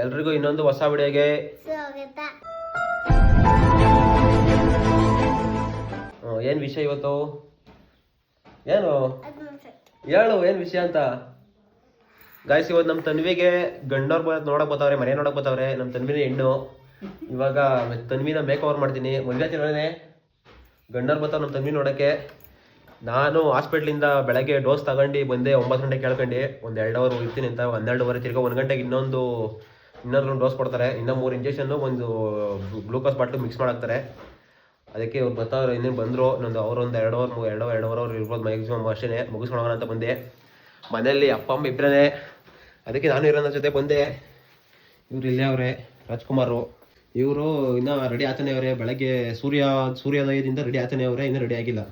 ಎಲ್ರಿಗೂ ಇನ್ನೊಂದು ಹೊಸ ವಿಡಿಯೋಗೆ ಸ್ವಾಗತ. ಏನ್ ವಿಷಯ ಇವತ್ತು? ಏನು ಹೇಳು, ಏನ್ ವಿಷಯ ಅಂತ? ಗಾಯ್ಸ್, ಇವತ್ತು ನಮ್ಮ ತನ್ವಿಗೆ ಗಂಡವ್ರು ನೋಡಕ್ ಬರ್ತಾವ್ರೆ, ಮನೆ ನೋಡಕ್ ಬರ್ತಾವ್ರೆ. ನಮ್ಮ ತನ್ವಿನ ಹೆಣ್ಣು. ಇವಾಗ ತನ್ವಿನ ಮೇಕ್ ಓವರ್ ಮಾಡ್ತೀನಿ. ಮದುವೆ ತಿಳನೆ ಗಂಡವ್ರು ಬರ್ತಾವ ನಮ್ಮ ತನ್ವಿ ನೋಡಕ್ಕೆ. ನಾನು ಹಾಸ್ಪಿಟ್ಲಿಂದ ಬೆಳಗ್ಗೆ ಡೋಸ್ ತಗೊಂಡು ಬಂದೆ. 9 ಗಂಟೆಗೆ ಕೇಳ್ಕೊಂಡು ಒಂದು 2 ಅವರ್ ಇರ್ತೀನಿ ಅಂತ. 12:30 ತಿರ್ಗಾ 1 ಗಂಟೆಗೆ ಇನ್ನೊಂದು ಡೋಸ್ ಕೊಡ್ತಾರೆ. ಇನ್ನೂ 3 ಇಂಜೆಕ್ಷನ್ನು, ಒಂದು ಗ್ಲೂಕೋಸ್ ಬಾಟ್ಲು ಮಿಕ್ಸ್ ಮಾಡಾಕ್ತಾರೆ. ಅದಕ್ಕೆ ಇವ್ರು ಬರ್ತಾವ್ರು. ಇನ್ನೇನು ಬಂದರು. ನಂದು ಅವರೊಂದು 2 ಅವರ್ ಇರ್ಬೋದು ಮ್ಯಾಕ್ಸಿಮಮ್. ಅಷ್ಟೇ ಮುಗಿಸ್ಕೊಳೋಣ ಅಂತ ಬಂದೆ. ಮನೆಯಲ್ಲಿ ಅಪ್ಪ ಅಮ್ಮ ಇಬ್ಬರೇ, ಅದಕ್ಕೆ ನಾನು ಇರೋನ ಜೊತೆ ಬಂದೆ. ಇವ್ರು ಇಲ್ಲೇ ಅವರೇ, ರಾಜ್ಕುಮಾರು. ಇವರು ಇನ್ನೂ ರೆಡಿ ಆಗ್ತಾನೆ ಅವರೇ. ಬೆಳಗ್ಗೆ ಸೂರ್ಯೋದಯದಿಂದ ರೆಡಿ ಆಗ್ತಾನೆ ಅವರೇ, ಇನ್ನೂ ರೆಡಿ ಆಗಿಲ್ಲ.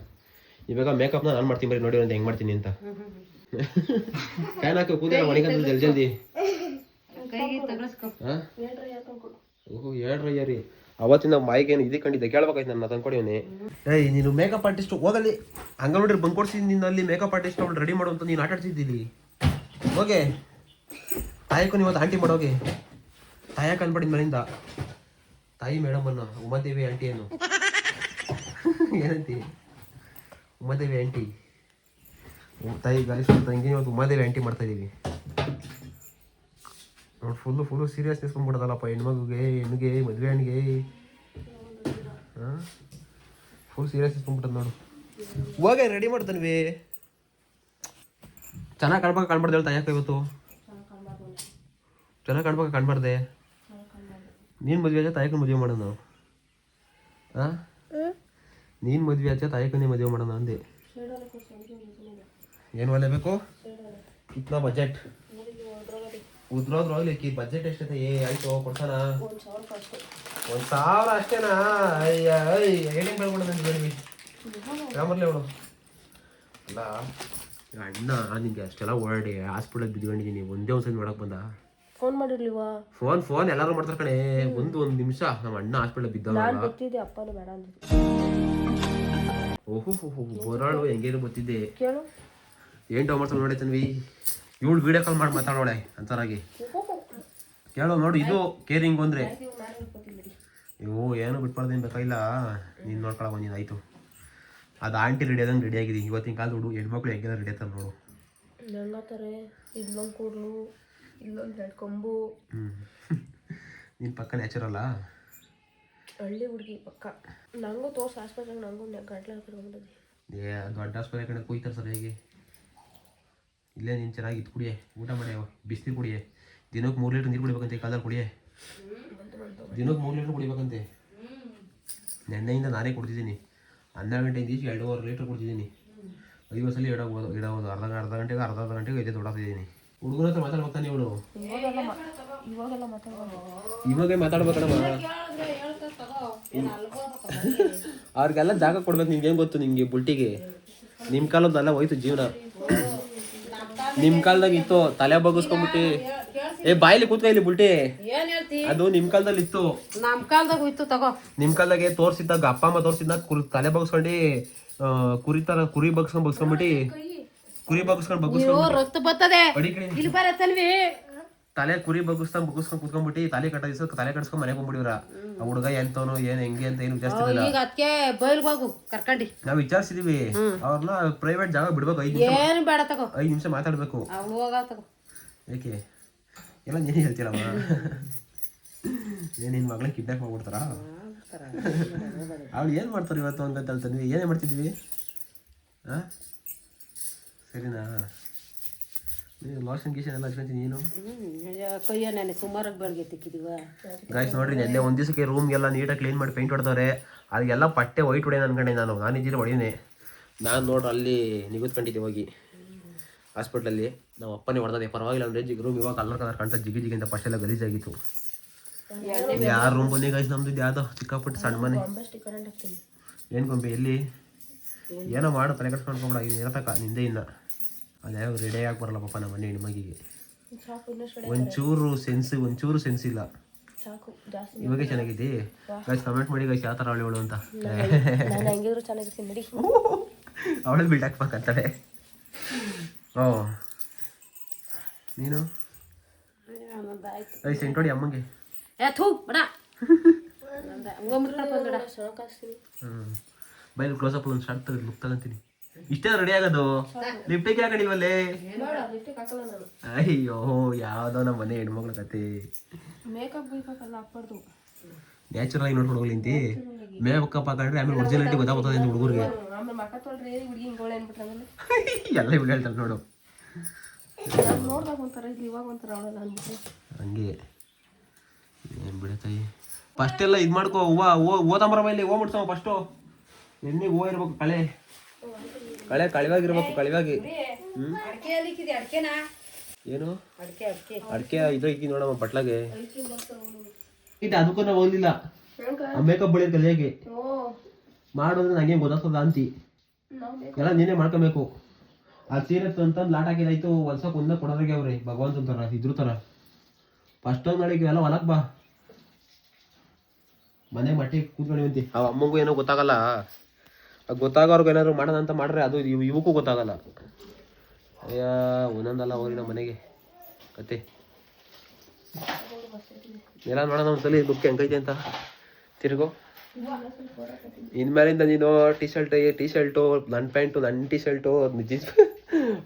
ಇವಾಗ ಮೇಕಪ್ನ ನಾನು ಮಾಡ್ತೀನಿ, ಬರೀ ನೋಡಿ ಅಂತ ಹೆಂಗೆ ಮಾಡ್ತೀನಿ ಅಂತ. ಫ್ಯಾನ್ ಹಾಕಿ ಕೂದಲ ಮಣಿಗಂತ ಜಲ್ದಿ. ಓಹೋ, ಹೇಳ್ರಯ್ಯ ರೀ. ಅವತ್ತಿನ ಮಾಯಿಗೇನು ಇದಕ್ಕೆ ಕಂಡಿದ್ದೆ, ಕೇಳ್ಬೇಕಾಯ್ತು ನನ್ನ ತಂದ್ಕೊಡಿವನಿ. ಏಯ್, ನೀನು ಮೇಕಪ್ ಆರ್ಟಿಸ್ಟ್ ಹೋಗಲ್ಲಿ ಅಂಗನವಾಡಿ ಬಂದು ಕೊಡ್ಸಿದ್ದೀನಿ. ನೀನು ಅಲ್ಲಿ ಮೇಕಪ್ ಆರ್ಟಿಸ್ಟ್ ಅವಳು ರೆಡಿ ಮಾಡು ಅಂತ ನೀನು ಆಟ ಆಡ್ತಿದ್ದೀನಿ. ಹೋಗೆ ತಾಯಕ್ಕೂ ಇವತ್ತು ಆಂಟಿ ಮಾಡೋಗೆ. ತಾಯಕ್ಕೆ ಅನ್ಬೇಡಿದ ಮನೆಯಿಂದ ತಾಯಿ ಮೇಡಮನ್ನು ಉಮಾದೇವಿ ಆಂಟಿಯನ್ನು ಏನಂತಿ? ಉಮಾದೇವಿ ಆಂಟಿ ತಾಯಿ ಗಾಲಿ ತಂಗಿ ಇವತ್ತು ಉಮಾದೇವಿ ಆಂಟಿ ಮಾಡ್ತಾ ಇದ್ದೀವಿ ನೋಡಿ. ಫುಲ್ಲು ಸೀರಿಯಸ್ನೆಸ್ ಬಂದ್ಬಿಡೋದಲ್ಲಪ್ಪ ಹೆಣ್ಣಿಗೆ ಮದುವೆ ಹಣ್ಣಿಗೆ. ಹಾಂ, ಫುಲ್ ಸೀರಿಯಸ್ನೆಸ್ ಬಂದ್ಬಿಟ್ಟದ ನೋಡು. ಹೋಗಿ ರೆಡಿ ಮಾಡ್ತಾನೆ. ಚೆನ್ನಾಗಿ ಕಾಣ್ಬಾರ್ದು ಹೇಳ್ತಾ ಯಾಕೆ ಇವತ್ತು? ಚೆನ್ನಾಗಿ ಕಾಣ್ಬಾರ್ದೆ. ನೀನು ಮದುವೆ ಆಚೆ ತಾಯಕ್ಕನ ಮದುವೆ ಮಾಡೋಣ. ಹಾಂ, ನೀನು ಮದುವೆ ಆಚೆ ತಾಯಕ್ಕನೇ ಮದುವೆ ಮಾಡೋಣ ಅಂದೆ. ಏನು ಒಲೆ ಬೇಕು? ಇತ್ನಾ ಬಜೆಟ್ ಉದ್ರೋದ್ರೋಗ್ಲಿಕ್ಕೆ ಬಜೆಟ್ ಎಷ್ಟೈತೆ? ಆಯ್ತು ಕೊಡ್ತಾನ. 1,000 ಅಷ್ಟೇನಾ? ಅಯ್ಯ ಏನೇನು ಬೆಳ್ಕೊಂಡು ಬಂದಿದ್ದೀವಿ ರಾಮರ್ಲಿ ಅವಳು ಅಲ್ಲ. ಅಣ್ಣ ನಿಂಗೆ ಅಷ್ಟೆಲ್ಲ ಓಡಾಡಿ ಹಾಸ್ಪಿಟಲ್ ಬಿದ್ಕೊಂಡಿದ್ದೀನಿ. ಒಂದೇ ಒಂದ್ಸತಿ ನೋಡಕ್ ಬಂದ. ಫೋನ್ ಮಾಡಿರ್ಲಿವಾ? ಫೋನ್ ಎಲ್ಲರೂ ಮಾಡ್ತಾರೆ ಕಣೆ. ಒಂದು ನಿಮಿಷ ನಮ್ಮ ಅಣ್ಣ ಹಾಸ್ಪಿಟಲ್ ಬಿದ್ದ. ಓಹೋ ಬರೋಳು ಹೆಂಗೇನು ಗೊತ್ತಿದ್ದೆ. ಏನ್ ಟೊಮರ್ಸ್ ನೋಡಿ ತನ್ವಿ. ಇವಳು ವಿಡಿಯೋ ಕಾಲ್ ಮಾಡಿ ಮಾತಾಡೋಳೆ ಅಂತರಾಗಿ. ಕೇಳೋ ನೋಡು, ಇದು ಕೇರಿಂಗ್ ಅಂದ್ರೆ. ಇವು ಏನು ಬಿಟ್ಬಾರ್ದೇನು ಬೇಕಾಗಿಲ್ಲ. ನೀನು ನೋಡ್ಕೊಳವ ನೀನು. ಆಯಿತು, ಅದು ಆಂಟಿ ರೆಡಿ ಆದಂಗೆ ರೆಡಿ ಆಗಿದೆ. ಇವತ್ತಿನ ಕಾಲದ ಹುಡು ಹೆಣ್ಮಕ್ಳು ಹೆಂಗೆಲ್ಲ ರೆಡಿ ಆಗ್ತಾರೆ ನೋಡು. ಇಲ್ಲೊಂದು ಕೂದಲು, ಇಲ್ಲೊಂದು 2 ಕೊಂಬು. ನಿನ್ನ ಪಕ್ಕ ನ್ಯಾಚುರಲ್ಲ. ಹಳ್ಳಿ ಹುಡುಗಿ ಪಕ್ಕ. ನನಗೂ ತೋರ್ಸಿ ಹಾಸ್ಪಿಟ್ಲಾಗ ನನಗೂ ಗಂಟ್ಲ ಹಾಕಿರ್ಬೋದು. ದೊಡ್ಡ ಆಸ್ಪತ್ರೆ ಕಡೆ ಕೂಯ್ತಾರೆ ಸರ್ ಹೇಗೆ? ಇಲ್ಲೇ ನೀನು ಚೆನ್ನಾಗಿ ಇದು ಕುಡಿಯೇ, ಊಟ ಮಾಡಿ ಬಿಸಿನೀರು ಕುಡಿಯೇ. ದಿನಕ್ಕೆ 3 ಲೀಟ್ರ್ ನೀರು ಕುಡಿಬೇಕಂತೆ. ಈ ಕಾಲದಲ್ಲಿ ಕುಡಿಯೇ, ದಿನಕ್ಕೆ 3 ಲೀಟ್ರ್ ಕುಡಿಬೇಕಂತೆ. ನೆನ್ನೆಯಿಂದ ನಾನೇ ಕುಡ್ತಿದ್ದೀನಿ. 12 ಗಂಟೆಯಿಂದ ಈಚೆ 2.5 ಲೀಟ್ರ್ ಕುಡ್ತಿದ್ದೀನಿ. 5 ಸಲ ಇಡಬಹುದು. ಅರ್ಧ ಗಂಟೆಗೆ ಎದೆ ದೊಡ್ಡಾಗ್ತಿದ್ದೀನಿ. ಹುಡುಗನ ಹತ್ರ ಮಾತಾಡ್ಬೇಕಾನೆ ಇವಳು. ಇವಾಗೇ ಮಾತಾಡ್ಬೇಕಣಮ್ಮ. ಅವ್ರಿಗೆಲ್ಲ ಜಾಗ ಕೊಡ್ಬೇಕು. ನಿಮ್ಗೇನು ಗೊತ್ತು? ನಿಮಗೆ ಬುಲ್ಟಿಗೆ ನಿಮ್ಮ ಕಾಲದ್ದೆಲ್ಲ ಹೋಯ್ತು ಜೀವನ. ನಿಮ್ಮ ಕಾಲದಾಗ ಇತ್ತು ತಲೆ ಬಗ್ಗಿಸ್ಕೊಂಡ್ಬಿಟ್ಟು. ಬಾಯಿಲಿ ಕೂತ್ಕ ಇಲ್ಲಿ ಬುಲ್ಟಿ. ಅದು ನಿಮ್ಮ ಕಾಲದಲ್ಲಿ ಇತ್ತು. ನಮ್ಮ ಕಾಲದಾಗ ಹೋಯ್ತು ತಗೋ. ನಿಮ್ಮ ಕಾಲದಾಗೆ ತೋರ್ಸಿದ್ದಾಗ ಅಪ್ಪ ಅಮ್ಮ ತೋರ್ಸಿದ್ದಾಗ ತಲೆ ಬಗ್ಸ್ಕೊಂಡು ಕುರಿ ಬಗ್ಸ್ಕೊಂಡ್ಬಿಟ್ಟು ರಕ್ತ ಬರ್ತದೆ. ತಲೆ ಕುರಿ ಬಗ್ಗಿಸ್ಕೊಂಡ್ ಕುತ್ಕೊಂಡ್ಬಿಟ್ಟು ತಲೆ ಕಟ್ಸ್ಕೊಂಡ್ ಮನೆಗೆ ಬಂದ್ಬಿಡಿವ್ರ. ಆ ಹುಡುಗ ಎಂತವನು ಏನ್ ಹೆಂಗೆ ಅಂತ ಏನು ವಿಚಾರಿಸ್ತಿಲ್ಲ. ನಾವ್ ವಿಚಾರಿಸಿದೀವಿ ಅವ್ರನ್ನ. ಪ್ರೈವೇಟ್ ಜಾಗ ಬಿಡ್ಬೇಕು. 5 ನಿಮಿಷ ಮಾತಾಡ್ಬೇಕು. ಏಕೆ ಎಲ್ಲ ನೀನೇ ಹೇಳ್ತೀರಮ್ಮ. ಏನ್ ನಿನ್ ಮಗಳನ್ನ ಕಿಡ್ನಾಪ್ ಮಾಡ್ಬಿಡ್ತಾರ? ಅವ್ಳು ಏನ್ ಮಾಡ್ತಾರೆ ಇವತ್ತು ಅಂತ ಹೇಳ್ತಾನೆ. ಏನೇ ಮಾಡ್ತಿದ್ವಿ? ಸರಿನಾ? ಲೋಷನ್ ಗೀಷನ್ ಎಲ್ಲ ಹಚ್ಕೊಂತೀನಿ ನೀನು. ಗಾಯ್ಸ್ ನೋಡ್ರಿ, ನೆನ್ನೆ ಒಂದ್ ದಿವಸಕ್ಕೆ ರೂಮ್ಗೆಲ್ಲ ನೀಟಾಗಿ ಕ್ಲೀನ್ ಮಾಡಿ ಪೇಂಟ್ ಹೊಡೆದವ್ರೆ. ಅದಕ್ಕೆಲ್ಲ ಪಟ್ಟೆ ವೈಟ್ ಹೊಡೆಯೋಣ ಅನ್ಕೊಂಡೆ ನಾನು ಇದ್ದೀರಿ ಹೊಡೀನಿ. ನಾನು ನೋಡ್ರಿ ಅಲ್ಲಿ ನಿಗದ್ಕೊಂಡಿದ್ದೆ ಹೋಗಿ ಹಾಸ್ಪಿಟ್ಲಲ್ಲಿ. ನಾವು ಅಪ್ಪನೇ ಹೊಡೆದೇ ಪರವಾಗಿಲ್ಲ ಅಂದ್ರೆ ರೂಮ್ ಇವಾಗ ಕಲರ್ ಕಾಣ್ತಾ ಜಿಗಿ ಅಂತ. ಫಸ್ಟ್ ಎಲ್ಲ ಗಲೀಜಾಗಿತ್ತು. ಯಾರ ರೂಮ್ ಬನ್ನಿ ಗಾಯ್ಸ್, ನಮ್ದು ಯಾವ್ದೋ ಚಿಕ್ಕಪುಟ್ಟ ಸಣ್ಣ ಮನೆ. ಏನು ಗೊಂಬೆ ಎಲ್ಲಿ ಏನೋ ಮಾಡು, ತಲೆ ಕಟ್ಸ್ಕೊಂಡ್ಕೊಂಬಿಡ. ಇರತಕ್ಕ ನಿಂದೆ ಇನ್ನ ಅದ್ಯಾವ ರೆಡಿ ಆಗಿ ಬರಲ್ಲ ಪಾಪ ನಮ್ಮ ಮನೆ ಹೆಣ್ಮಗಿಗೆ. ಒಂಚೂರು ಸೆನ್ಸ್ ಇಲ್ಲ. ಇವಾಗೆ ಚೆನ್ನಾಗಿದ್ದಿ ಗಾಯ್ಸ್. ಕಮೆಂಟ್ ಮಾಡಿ ಗಾಯ್ಸ್ ಯಾವ ಥರ ಅವಳು ಅಂತ. ಅವಳಲ್ಲಿ ಬಿಲ್ಡ್ ನೀನು ಐ ಸೆಂಟೋಡಿ ಅಮ್ಮಂಗೆ ಬೈಲ್ ಕ್ಲೋಸ್ ಅಪ್ ಒಂದು ಶಾರ್ಟ್ ತೆಗೆದು ಲುಕ್ ತಗೊಂತೀನಿ. ಇಷ್ಟೇ ರೆಡಿ ಆಗೋದು ಲಿಫ್ಟಿಗೆ ಹಾಕೊಂಡಿವಲ್ಲೇ. ಅಯ್ಯೋ ಯಾವ್ದೋ ನಮ್ಮ ಮನೆ ಹೆಣ್ಮಕ್ಳ ಕತೆ. ನ್ಯಾಚುರಲ್ ಆಗಿ ನೋಡ್ಕೊಂಡು ಹೋಗ್ಲಿಂತಿ ಮೇಕಪ್ ಹಾಕೊಂಡ್ರೆ ಆಮೇಲೆ ಒರಿಜಿನಾಲಿಟಿ ಗೊತ್ತಾಗ್ತದೆ ಅಂತ ಹುಡುಗರಿಗೆ. ಎಲ್ಲ ಇವಾಗ ಹೇಳ್ತಾರೆ ನೋಡು ಹಂಗೆ ಏನು ಬಿಡತಾಯಿ. ಫಸ್ಟ್ ಎಲ್ಲ ಇದು ಮಾಡ್ಕೋ ಓದಂಬರ ಮೇಲೆ ಹೂ ಮುಟ್ಸವ ಫಸ್ಟು. ಎಣ್ಣೆಗೆ ಹೂವು ಇರ್ಬೇಕು, ಕಳೆ ಕಳಿವಾಗಿರ್ಬೇಕು, ಕಳಿವಾಗಿ. ಏನು ಅಡಿಕೆ ಇದು ಇಕ್ಕಿ ನೋಡಮ್ಮ ಬಟ್ಲಾಗೆ. ಇದು ಅದಕ್ಕೂ ನಾವು ಹೋಗ್ಲಿಲ್ಲ ಮೇಕಪ್ ಬಳಿಯೋದು ಕಲಿಯಾಗೆ ಮಾಡೋದ್ರೆ ನಂಗೆ ಗೊತ್ತಾಗ್ತದ ಅಂತಿ. ಎಲ್ಲ ನೀನೇ ಮಾಡ್ಕೊಬೇಕು. ಆ ಸೀರೆ ಅಂತಂದು ಲಾಟ್ ಹಾಕಿದಾಯ್ತು ಹೊಲ್ಸಕ್ಕೆ ಒಂದೇ ಕೊಡೋದ್ರಾಗೆ ಅವ್ರಿ ಭಗವಂತನ ಥರ ಇದ್ರ ಥರ. ಫಸ್ಟ್ ಒಂದು ನಾಳೆಗೆ ಎಲ್ಲ ಹೊಲಕ್ಕೆ ಬಾ, ಮನೆ ಮಟ್ಟಿ ಕೂತ್ಕೊಂಡಿವಂತಿ. ಆ ಅಮ್ಮಂಗೂ ಏನೋ ಗೊತ್ತಾಗಲ್ಲ. ಗೊತ್ತಾಗೋರ್ಗು ಏನಾದ್ರು ಮಾಡೋಣ ಅಂತ ಮಾಡ್ರೆ ಅದು ಇವಕ್ಕೂ ಗೊತ್ತಾಗಲ್ಲ. ಅಯ್ಯ ಒಂದೊಂದಲ್ಲ ಹೋಗ್ರಿ ನಮ್ಮ ಮನೆಗೆ ಕತೆ ಎಲ್ಲ ನೋಡೋಣ ಒಂದ್ಸಲಿ ಲುಕ್ ಹೆಂಗೈತೆ ಅಂತ. ತಿರ್ಗೋ ಇನ್ಮೇಲಿಂದ ನೀನು ಟಿ ಶರ್ಟು ನನ್ನ ಪ್ಯಾಂಟು, ನನ್ನ ಟಿ ಶರ್ಟು, ಜೀನ್ಸ್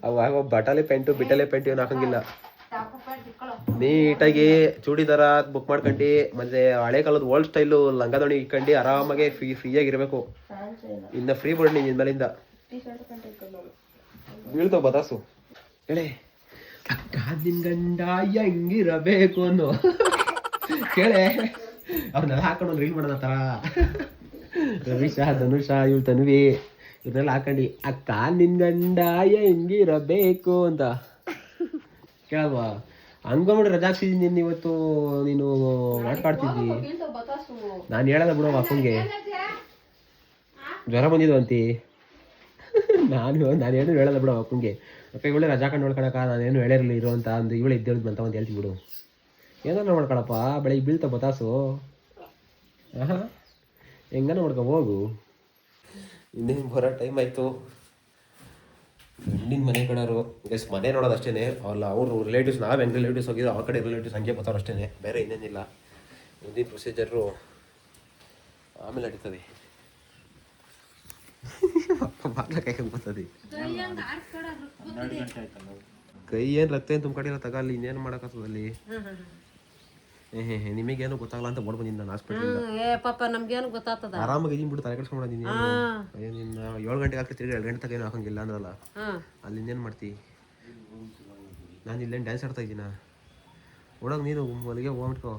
ಅವಾಗ ಬಟಾಲೆ ಪ್ಯಾಂಟು ಬಿಟಲೆ ಪ್ಯಾಂಟು ಏನು ಹಾಕಂಗಿಲ್ಲ. ನೀಟಾಗಿ ಚೂಡಿದಾರ ಬುಕ್ ಮಾಡ್ಕೊಂಡು ಮತ್ತೆ ಹಳೆ ಕಾಲದ ಓಲ್ಡ್ ಸ್ಟೈಲು ಲಂಗದೋಣಿ ಇಟ್ಕೊಂಡು ಆರಾಮಾಗಿ ಫ್ರೀಯಾಗಿರ್ಬೇಕು. ಇನ್ನು ಫ್ರೀ ಬಿಡ್ ನೀನು ಇನ್ಮೇಲಿಂದ. ಬೀಳ್ತಾವ ಬದಾಸು ಹೇಳಿ ಅಕ್ಕ ನಿನ್ ಗಂಡ ಹೆಂಗಿರಬೇಕು ಅನ್ನೋ ಕೇಳೆ. ಅವ್ರನ್ನೆಲ್ಲ ಹಾಕೊಂಡು ಒಂದು ರೀಲ್ ಮಾಡೋಣ ಥರ ರವೀಶ ಧನುಷ ಇವ್ಳು ತನ್ವಿ ಇವ್ರನ್ನೆಲ್ಲ ಹಾಕೊಂಡು ಅಕ್ಕ ನಿನ್ ಗಂಡ ಹೆಂಗಿರಬೇಕು ಅಂತ ಕೇಳಲ್ವಾ? ಹಂಗೊಂಬಿಟ್ಟು ರಜಾ ಹಾಕ್ಸಿದ್ದೀನಿ ಇವತ್ತು ನೀನು ನಾಟಕ ಆಡ್ತಿದ್ದಿ. ನಾನು ಹೇಳಲ್ಲ ಬಿಡೋ ಅಪ್ಪಂಗೆ ಜ್ವರ ಬಂದಿದ್ದು ಅಂತಿ. ನಾನೇನು ಹೇಳಲ್ಲ ಬಿಡೋ ಅಪ್ಪಂಗೆ. ಅಪ್ಪ ಇವಳೆ ರಜಾ ಕಂಡು ನೋಡ್ಕೊಳಕ ನಾನೇನು ಹೇಳಿರಲಿ ಇರೋ ಅಂತ ಒಂದು ಇವಳೆ ಇದ್ದೇಳಿದ್ ಅಂತ ಒಂದು ಹೇಳ್ತೀನಿ ಬಿಡು. ಏನಾರ ಮಾಡ್ಕೊಳಪ್ಪ ಬೆಳಗ್ಗೆ ಬೀಳ್ತಾ ಬತಾಸು. ಹಾಂ ಹೆಂಗನ ನೋಡ್ಕೊ ಹೋಗು. ಇನ್ನೇನು ಬರೋ ಟೈಮ್ ಆಯಿತು. ಗಂಡಿನ ಮನೆ ಕಡೆಯವರು ಗೈಸ್ ಮನೆ ನೋಡೋದು ಅಷ್ಟೇ. ಅಲ್ಲ ಅವರು ರಿಲೇಟಿವ್ಸ್ ನಾವು ಹೆಂಗೆ ರಿಲೇಟಿವ್ಸ್ ಹೋಗಿದ್ರು ಅವ್ರ ಕಡೆ ರಿಲೇಟಿವ್ಸ್ ಹಂಗೆ ಬರ್ತಾವ್ರು ಅಷ್ಟೇ, ಬೇರೆ ಇನ್ನೇನಿಲ್ಲ. ಮುಂದಿನ ಪ್ರೊಸೀಜರು ಆಮೇಲೆ ನಡೀತದೆ. ಬಾಗ್ಲ ಕೈ ಬರ್ತದೆ ಕೈ ಏನು ರಕ್ತ ಏನು ತುಂಬ್ಕೊಂಡಿರೋ ತಗಲ್ಲಿ ಇನ್ನೇನು ಮಾಡೋಕ್ಕಾಗ್ತದಲ್ಲಿ. ನಿಮಗೇನು ಗೊತ್ತಾಗಲ್ಲ ಅಂತ ಓಡ್ ಬಂದಿದ್ದು ನಾನು ಹಾಸ್ಪಿಟಲ್. ಆರಾಮಾಗಿ ಇದೀನಿ ಬಿಟ್ಟು ತಲೆ ಕೆಡ್ಸ್ಕೊಂಡ್ಬಿಡೋದಿನಿ. ನಿನ್ನ 7 ಗಂಟೆಗೆ ಹಾಕಿ ತಿರ್ಗಿ 2 ಗಂಟೆ ತಗ ಏನು ಹಾಕಂಗಿಲ್ಲ ಅಂದ್ರಲ್ಲ, ಅಲ್ಲಿ ಇನ್ನೇನು ಮಾಡ್ತಿ? ನಾನು ಇಲ್ಲೇನು ಡ್ಯಾನ್ಸ್ ಆಡ್ತಾ ಇದ್ದೀನ ಒಳಗೆ ನೀನು ಮಲ್ಲಿಗೆ ಹೋಗ್ಬಿಟ್ಕೋ.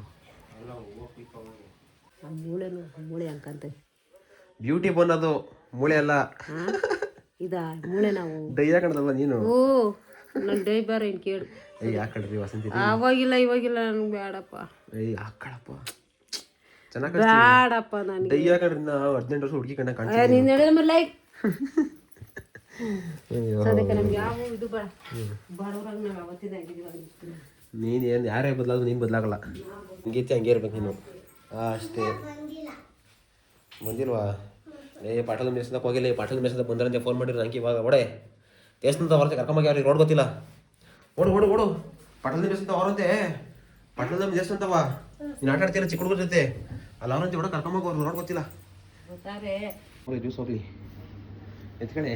ಮೂಳೆ ಅನ್ಕಂತ ಬ್ಯೂಟಿ ಬಂದದು ಮೂಳೆ ಅಲ್ಲ ಇದಾ ಮೂಳೆ. ನಾವು ಡೈ ಹಾಕೊಂಡಲ್ಲ ನೀನು. ನನ್ನ ಡೈ ಬೇರೆ ಏನು ಕೇಳು. ಹಾಕಡ್ರಿ ವಸಂತಿ. ಅವಾಗಿಲ್ಲ ಇವಾಗಿಲ್ಲ ನನ್ಗೆ ಬೇಡಪ್ಪ. ಹಾಕಳಪ್ಪ ಚೆನ್ನಾಗಿ ಬೇಡಪ್ಪ ನನಗೆ ಡೈ ಹಾಕಡ್ರಿ. ನಾ 18 ವರ್ಷ ಹುಡುಗಿ ಕಂಡ ಕಾಣ್ತೀನಿ. ನೀನು ಹೇಳಿದ ಮೇಲೆ ಲೈಕ್ ಅದಕ್ಕೆ ನಮ್ಗೆ ಯಾವ ಇದು ಬೇಡ. ಬಡವ್ರಾಗ ನಾವು ಅವತ್ತಿನ ಆಗಿದ್ದೀವಿ. ನೀನು ಏನು ಯಾರೇ ಬದಲಾದ್ರು ನೀನು ಬದಲಾಗಲ್ಲ. ಹಂಗೈತಿ ಹಂಗೆ ಇರ್ಬೇಕು ನೀನು ಅಷ್ಟೇ. ಬಂದಿಲ್ವಾ? ಪಾಟಲ್ ಮೆಸ್ಸಕ್ಕೆ ಹೋಗಿಲ್ಲ. ಪಾಟಲ್ ಮೆಸ್ಸದ ಬಂದ್ರಂತೆ ಫೋನ್ ಮಾಡಿದ್ರು ನಂಗೆ ಇವಾಗ ಒಡೆ ದೇಶದಿಂದ ಹೊರತೆ ಕರ್ಕೊಂಬಾಗಿ ಅವ್ರಿಗೆ ರೋಡ್ ಗೊತ್ತಿಲ್ಲ. ಓಡು ಪಾಟಲ್ ಮೆಸ್ಸಂತ ಹೊರತೆ ಪಾಟಲ್ ದೇಶ ಅಂತವ ನೀನು ಆಟ ಆಡ್ತೀರ ಚಿಕ್ಕ ಹುಡುಗರ ಜೊತೆ ಅಲ್ಲ ಅವ್ರಂತೆ ಒಡ ಕರ್ಕೊಂಬಾಗ ಅವ್ರಿಗೆ ರೋಡ್ ಗೊತ್ತಿಲ್ಲ. ಜ್ಯೂಸ್ ಹೋಗ್ಲಿ ಎತ್ಕಡೆ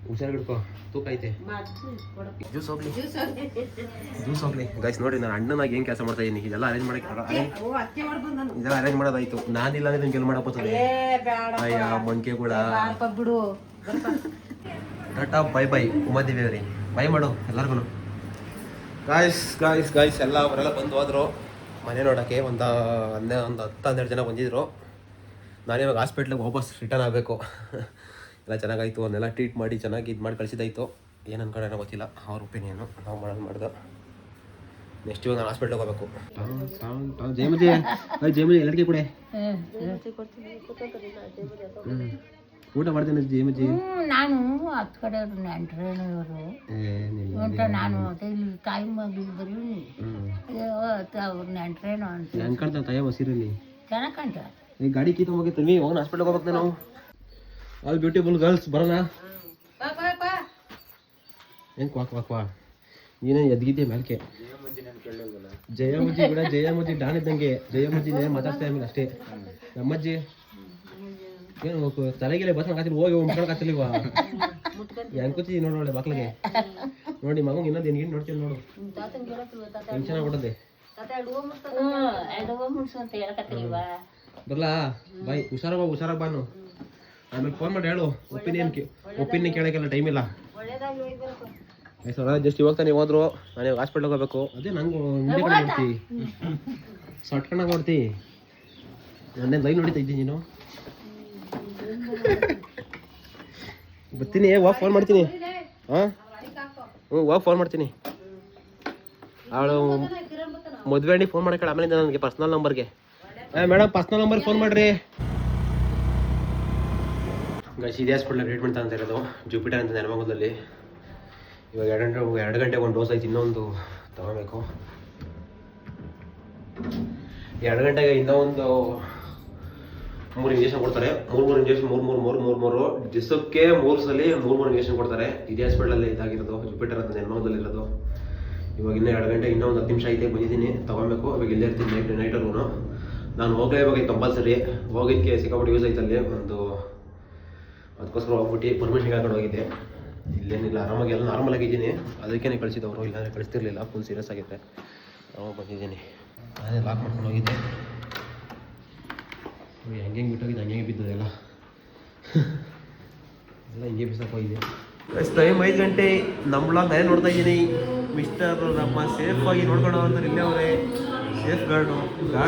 ಹುಷಾರು ಹಿಡ್ಕೋ ತೂಕ ಐತೆ. ಜ್ಯೂಸ್ ಹೋಗ್ಲಿ ಗೈಸ್. ನೋಡಿ ನಾನು ಅಣ್ಣನಾಗಿ ಏನು ಕೆಲಸ ಮಾಡ್ತಾ ಇದ್ದೀನಿ. ಇದೆಲ್ಲ ಅರೇಂಜ್ ಮಾಡೋದಾಯ್ತು. ನಾನಿಲ್ಲ ಅಂದ್ರೆ ನಿಮ್ಗೆ ಎಲ್ಲಿ ಮಾಡಕ್ಕೋತದೆ. ಅಯ್ಯ ಮಂಕೆ ಕೂಡ ಟಾಟಾ ಬೈ ಬೈ. ಉಮಾದೇವಿ ಅವ್ರಿ ಬೈ ಮಾಡು ಎಲ್ಲರಿಗೂ. ಗಾಯ್ಸ್ ಎಲ್ಲ ಅವರೆಲ್ಲ ಬಂದು ಹೋದ್ರು ಮನೆ ನೋಡೋಕ್ಕೆ. ಒಂದು 10-12 ಜನ ಬಂದಿದ್ರು. ನಾನಿವಾಗ ಹಾಸ್ಪಿಟ್ಲಿಗೆ ವಾಪಸ್ ರಿಟರ್ನ್ ಆಗಬೇಕು. ಎಲ್ಲ ಚೆನ್ನಾಗಾಯ್ತು. ಅವನ್ನೆಲ್ಲ ಟ್ರೀಟ್ ಮಾಡಿ ಚೆನ್ನಾಗಿ ಇದು ಮಾಡಿ ಕಳಿಸಿದಾಯ್ತು. ಏನು ಅನ್ಕೊಂಡೇನೋ ಗೊತ್ತಿಲ್ಲ, ಅವ್ರ ಒಪಿನಿಯನು. ನಾವು ಮಾಡ್ದೆ. ನೆಕ್ಸ್ಟ್ ಇವಾಗ ನಾನು ಹಾಸ್ಪಿಟ್ಲಿಗೆ ಹೋಗ್ಬೇಕು. ಜಯಮಜಿ ಎಲ್ಲರಿಗೆ ಕೂಡ ಊಟ ಮಾಡ್ತೇನೆ ಜಯಮಜಿ. ನಾನು 10 ಕಡೆ ನೆಂಟ್ರೇನು ಇವರು ಅಂತ ನಾನು ತಾಯಿ ಮಗಳು ಬರೀ ಅವ್ರು ನೆಂಟ್ರೇನು ಅಂತ ಹೆಂಗೆ ಕಾಣ್ತಾವೆ ತಾಯ ಸೀರೆಯಲ್ಲಿ ಚೆನ್ನಾಗಿ ಕಾಣ್ತ. ಈ ಗಾಡಿ ಕೀತ ಹೋಗಿರ್ತೀವಿ ಅವ್ನು ಹಾಸ್ಪಿಟ್ಲಿಗೆ ಹೋಗ್ಬೇಕು ನಾವು. ಆಲ್ ಬ್ಯೂಟಿಫುಲ್ ಗರ್ಲ್ಸ್ ಬರೋಣ. ಹೆಂಗೆ ಕ್ವಾಕ್ ನೀನೇ ಎದ್ಗಿದ್ದೆ ಮ್ಯಾಲ್ಕೆ ಜಯಮಜ್ಜಿ ಕೂಡ ಜಯಮಜ್ಜಿ ಡಾನ್ ಇದ್ದಂಗೆ ಜಯಮಜ್ಜಿ ಮಾತಾಡ್ತಾ ಇರಲಿಲ್ಲ ಅಷ್ಟೇ ನಮ್ಮಜ್ಜಿ ಏನು ತಲೆಗೆಲೆ ಬಸ್ ಹಾಕಿದ್ರು ಹೋಗಿ ಮುಟ್ಕೊಂಡು ಹಾಕ್ತಿಲ್ವಾ ಹೆಂಗ್ ಕೂತಿ ನೋಡೋಳೆ ಬಾಕ್ಲಿಗೆ ನೋಡಿ ಮಗಂಗೆ ಇನ್ನೊಂದು ಏನು ನೋಡ್ತೀನಿ ನೋಡು ಟೆನ್ಷನ್ ಆಗ್ಬಿಟ್ಟದೆ ಬರ್ಲಾ ಬಾಯ್ ಹುಷಾರಾಗ ಬಾನು ಆಮೇಲೆ ಫೋನ್ ಮಾಡಿ ಹೇಳು ಒಪಿನಿಯನ್ ಕೇಳೋಕ್ಕೆಲ್ಲ ಟೈಮ್ ಇಲ್ಲ ಜಸ್ಟ್ ಇವಾಗ ತಾನೇ ಹೋದ್ರು ನಾನು ಇವಾಗ ಹಾಸ್ಪಿಟ್ಲಿಗೆ ಹೋಗ್ಬೇಕು ಅದೇ ನಂಗೆ ಹಿಂದೆ ಕಡೆ ನೋಡ್ತಿ ಸಟ್ಕೊಂಡಾಗ ನೋಡ್ತಿ ಒಂದೇ ಲೈನ್ ನೋಡಿತಾ ಇದ್ದೀನಿ ನೀನು ಬರ್ತೀನಿ ಹೋಗಿ ಫೋನ್ ಮಾಡ್ತೀನಿ ಹಾಂ ಹೋಗಿ ಫೋನ್ ಮಾಡ್ತೀನಿ ಅವಳು ಮದುವೆ ಹಣ್ಣಿ ಫೋನ್ ಮಾಡಕ್ಕೆ ಆಮೇಲೆ ನನಗೆ ಪರ್ಸ್ನಲ್ ನಂಬರ್ಗೆ ಮೇಡಮ್ ಪರ್ಸ್ನಲ್ ನಂಬರ್ಗೆ ಫೋನ್ ಮಾಡಿರಿ ಗೈಸ್ ಇದೇ ಹಾಸ್ಪಿಟ್ಲಲ್ಲಿ ಟ್ರೀಟ್ಮೆಂಟ್ ಅಂತ ಇರೋದು ಜುಪಿಟರ್ ಅಂತ ನೆಲಮಂಗಲದಲ್ಲಿ ಇವಾಗ 2 ಗಂಟೆಗೆ ಒಂದು ಡೋಸ್ ಐತೆ ಇನ್ನೊಂದು ತಗೋಬೇಕು 2 ಗಂಟೆಗೆ ಇನ್ನೊಂದು 3 ಇಂಜೆಕ್ಷನ್ ಕೊಡ್ತಾರೆ 3 ಇಂಜೆಕ್ಷನ್ 3 ದಿವಸಕ್ಕೆ 3 ಸಲ 3 ಇಂಜೆಕ್ಷನ್ ಕೊಡ್ತಾರೆ ಇದೇ ಹಾಸ್ಪಿಟಲಲ್ಲಿ ಇದಾಗಿರೋದು ಜುಪಿಟರ್ ಅಂತ ನೆಲಮಂಗಲದಲ್ಲಿ ಇರೋದು ಇವಾಗ ಇನ್ನೂ 2 ಗಂಟೆ ಇನ್ನೂ ಒಂದು 10 ನಿಮಿಷ ಐತೆ ಬಂದಿದ್ದೀನಿ ತಗೊಬೇಕು ಇವಾಗ ಇಲ್ಲೇ ಇರ್ತೀನಿ ನೈಟರ್ಗೂ ನಾನು ಹೋಗಲೇಬೇಕಾಗಿ ಕಂಪಲ್ಸರಿ ಹೋಗಿದ್ದಕ್ಕೆ ಸಿಕ್ಕಾಪಟ್ಟೆ ಯೂಸ್ ಐತಲ್ಲಿ ಒಂದು ಅದಕ್ಕೋಸ್ಕರ ಹೋಗ್ಬಿಟ್ಟು ಪರ್ಮಿಷನ್ ಹಾಕೊಂಡು ಹೋಗಿದ್ದೆ ಇಲ್ಲೇನಿಲ್ಲ ಆರಾಮಾಗಿ ಎಲ್ಲ ನಾರ್ಮಲ್ ಆಗಿದ್ದೀನಿ ಅದಕ್ಕೇ ಕಳಿಸಿದವರು ಇಲ್ಲಾಂದರೆ ಕಳಿಸ್ತಿರ್ಲಿಲ್ಲ ಫುಲ್ ಸೀರಿಯಸ್ ಆಗಿದ್ದೆ ಆರಾಮಾಗಿ ಬಂದಿದ್ದೀನಿ ಅದೇ ಲಾಕ್ ಮಾಡ್ಕೊಂಡು ಹೋಗಿದ್ದೆ ಹೆಂಗೆ ಬಿಟ್ಟೋಗಿದ್ದು ಹಂಗೆ ಬಿದ್ದದೆಲ್ಲ ಎಲ್ಲ ಹಿಂಗೆ ಬಿಸಾಕ್ ಹೋಗಿದೆ ಟೈಮ್ 5 ಗಂಟೆ ನಮ್ಮ ಬ್ಲಾಗ್ ನಾನೇ ನೋಡ್ತಾ ಇದ್ದೀನಿ ಮಿಸ್ಟರ್ ನಮ್ಮ ಸೇಫಾಗಿ ನೋಡ್ಕೊಂಡು ಅಂತಾರೆ ಇಲ್ಲೇ ಅವರೇ ಸೇಫ್ ಗಾರ್ಡ್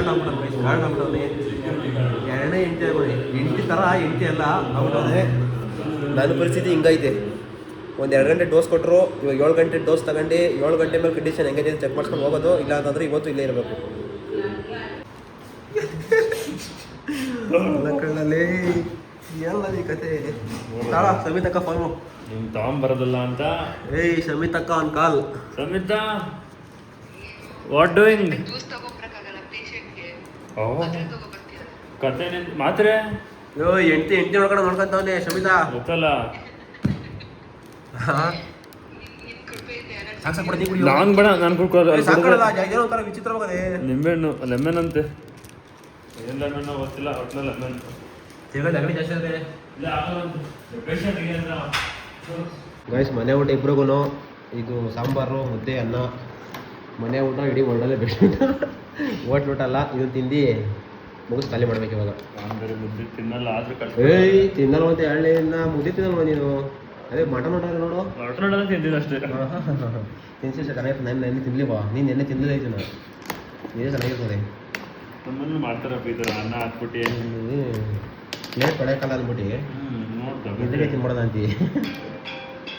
ಆಗ್ಬಿಟ್ಟವ್ರೆ ಎರಡನೇ ಹೆಂಡತಿ ಆಗೋದೆ ಹೆಂಡತಿ ಥರ ಹೆಂಡತಿ ಅಲ್ಲ ಆಗ್ಬಿಟ್ಟವ್ರೆ ನನ್ನ ಪರಿಸ್ಥಿತಿ ಹಿಂಗೈತೆ ಒಂದು 2 ಗಂಟೆ ಡೋಸ್ ಕೊಟ್ಟರು ಇವಾಗ 7 ಗಂಟೆ ಡೋಸ್ ತಗೊಂಡು 7 ಗಂಟೆ ಮೇಲೆ ಕಂಡೀಷನ್ ಹೆಂಗಿದೆ ಚೆಕ್ ಮಾಡ್ಸ್ಕೊಂಡು ಹೋಗೋದು ಇಲ್ಲ ಅಂತಂದರೆ ಇವತ್ತು ಇಲ್ಲೇ ಇರಬೇಕು ಕಣ್ಣಲ್ಲಿ ಎಲ್ಲ ಈ ಕತೆ ತಾಳ ಸಮಿತಕ್ಕ ಫೋನು ನಿಮ್ ತಗೊಂಬರೋದಿಲ್ಲ ಅಂತ ಏಯ್ ಸಮಿತಕ್ಕ on call Samita what doing ಕತೆ ಮಾತ್ರೆ ಅಯ್ಯೋ ಹೆಂಡತಿ ನೋಡ್ಕೊಂತವನೆ ಸಮಿತಾ ಗೊತ್ತಲ್ಲ ಸಾಕ್ಬಿಡ್ತೀನಿ ಕುಡಿ ನಾನ್ ಬೇಡ ನಾನು ಸಾಕಲ್ಲ ಏನೋ ಒಂಥರ ವಿಚಿತ್ರವಾಗದೆ ನಿಂಬೆಹಣ್ಣು ಲೆಮನ್ ಅಂತೆ ಏನ್ ಲೆಮನ್ ಗೊತ್ತಿಲ್ಲ ಒಟ್ನಲ್ಲಿ ಲೆಮನ್ ಅಗಡಿ ಜಾಸ್ತಿ ಆದರೆ ಗೈಸ್ ಮನೆ ಊಟ ಇಬ್ರಿಗೂ ಇದು ಸಾಂಬಾರು ಮುದ್ದೆ ಅನ್ನ ಮನೆ ಊಟ ಇಡೀ ವರ್ಲ್ಡಲ್ಲೇ ಬೆಸ್ಟ್ ಊಟ ಹೋಟ್ಲ್ ಊಟ ಅಲ್ಲ ಇದನ್ನು ತಿಂದು ಮುಗಿಸ್ ಖಾಲಿ ಮಾಡ್ಬೇಕು ಇವಾಗ ಮುದ್ದೆ ತಿನ್ನಲ್ಲ ಆದ್ರೂ ಕಷ್ಟ ಏಯ್ ತಿನ್ನಲ್ಲ ಅಂತ ಹೇಳಲಿಲ್ಲ ಮುದ್ದೆ ತಿನ್ನಲ್ವ ನೀನು ಅದೇ ಮಟನ್ ಊಟ ನೋಡು ಮಟನ್ ತಿಂದಿದ್ದು ಅಷ್ಟೇ ತಿನ್ಸಿ ಚೆನ್ನಾಗಿತ್ತು ನಾನು ನೆನ್ನೆ ತಿನ್ಲಿವಾ ನೀನು ನೆನ್ನೆ ತಿನ್ನಲಿಲ್ಲ ಇದನ್ನು ನೀನೇ ಚೆನ್ನಾಗಿರ್ತದೆ ನಮ್ಮನ್ನು ಮಾಡ್ತಾರಪ್ಪ ಈ ಥರ ಅನ್ನ ಹಾಕ್ಬಿಟ್ಟು ಪ್ಲೇಟ್ ಪಡೆಯಕ್ಕಲ್ಲ ಅಂದ್ಬಿಟ್ಟು ನೋಡ್ತಾರೆ ಹಿಂದೆಗೆ ತಿನ್ಬಿಡೋಣ ಅಂತೀವಿ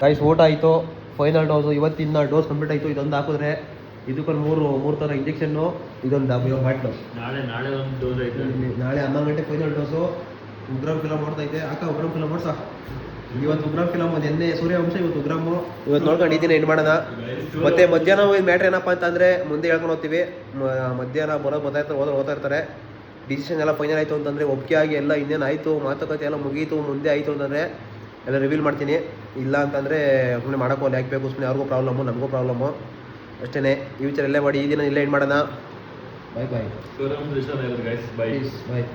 ಗೈಸ್ ಊಟ ಆಯಿತು ಫೈನಲ್ ಡೋಸು ಇವತ್ತಿನ ಡೋಸ್ ಕಂಪ್ಲೀಟ್ ಆಯಿತು ಇದೊಂದು ಹಾಕಿದ್ರೆ ಇದಕ್ಕೊಂದು ಮೂರು ಥರ ಇಂಜೆಕ್ಷನ್ನು ಇದೊಂದು ಬಾಟ್ಲು ನಾಳೆ ಒಂದು ಡೋಸ್ ಐತೆ ನಾಳೆ 11 ಗಂಟೆ ಫೈನಲ್ ಡೋಸು ಉಗ್ರಾಮ್ ಫಿಲಮ್ ಮಾಡ್ತೈತೆ ಉಗ್ರಾಮ್ ಫಿಲಮ್ ಮಾಡ್ಸ ಇವತ್ತು ಉಗ್ರಾಮ್ ಫಿಲಮ್ ನಿನ್ನೆ ಸೂರ್ಯವಂಶ ಇವತ್ತು ಉಗ್ರಾಮು ಇವತ್ತು ನೋಡ್ಕೊಂಡಿದ್ದೀನಿ ಏನು ಮಾಡೋಣ ಮತ್ತೆ ಮಧ್ಯಾಹ್ನ ಮ್ಯಾಟ್ರ್ ಏನಪ್ಪ ಅಂತಂದರೆ ಮುಂದೆ ಹೇಳ್ಕೊಂಡು ಹೋಗ್ತೀವಿ ಮಧ್ಯಾಹ್ನ ಓದ್ತಾ ಇರ್ತಾರೆ ಡಿಸಿಷನ್ ಎಲ್ಲ ಫೈನಲ್ ಆಯಿತು ಅಂತಂದರೆ ಒಪ್ಪಿಗೆ ಆಗಿ ಎಲ್ಲ ಇನ್ನೇನು ಆಯಿತು ಮಾತುಕತೆ ಎಲ್ಲ ಮುಗೀತು ಮುಂದೆ ಆಯಿತು ಅಂತಂದರೆ ಎಲ್ಲ ರಿವೀಲ್ ಮಾಡ್ತೀನಿ ಇಲ್ಲ ಅಂತಂದರೆ ಸುಮ್ಮನೆ ಮಾಡೋಕ್ಕೋಲ್ಲ ಹಾಕಬೇಕು ಸುಮ್ಮನೆ ಅವ್ರಿಗೂ ಪ್ರಾಬ್ಲಮ್ಮು ನಮಗೂ ಪ್ರಾಬ್ಲಮ್ಮು ಅಷ್ಟೇ ಈ ವಿಚಾರ ಎಲ್ಲ ಮಾಡಿ ಈ ದಿನ ಇಲ್ಲ ಏನು ಮಾಡೋಣ ಬಾಯ್ ಗೈಸ್ ಬೈ ಬಾಯ್